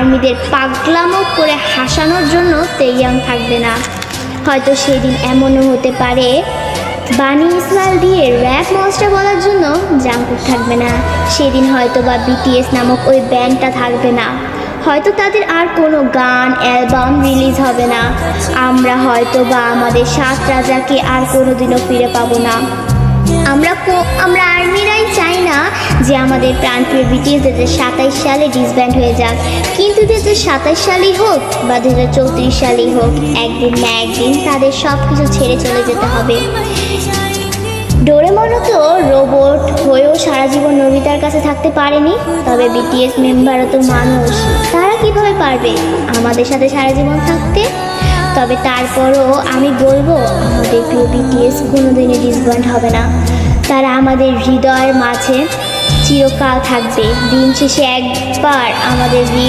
আর্মিদের পাগলামো করে হাসানোর জন্য তেইয়াং থাকবে না। হয়তো সেদিন এমনও হতে পারে বানি ইসমাইল দিয়ে র্যাপ মনস্টার বলার জন্য জাংকুক থাকবে না। সেদিন হয়তো বা বিটিএস নামক ওই ব্যান্ডটা থাকবে না। হয়তো তাদের আর কোনো গান অ্যালবাম রিলিজ হবে না। আমরা হয়তো বা আমাদের 7 রাজাকে আর কোনোদিনও ফিরে পাবো না। আমরা আর্মিরাই চাই না যে আমাদের প্রাণপ্রিয় বিটিএস 2027 সালে ডিসব্যান্ড হয়ে যাক, কিন্তু 2027 সালেই হোক বা 2034 সালেই হোক, একদিন না একদিন তাদের সব কিছু ছেড়ে চলে যেতে হবে। ডোরেমনও তো রোবট হয়েও সারা জীবন নোবিতার কাছে থাকতে পারেনি, তবে বিটিএস মেম্বারও তো মানুষ, তারা কিভাবে পারবে আমাদের সাথে সারা জীবন থাকতে? তবে তারপরও আমি বলবো আমাদের প্রিয় বিটিএস কোনোদিনই ডিসব্যান্ড হবে না। তারা আমাদের হৃদয়ের মাঝে চিরকাল থাকবে। দিন শেষে একবার আমাদের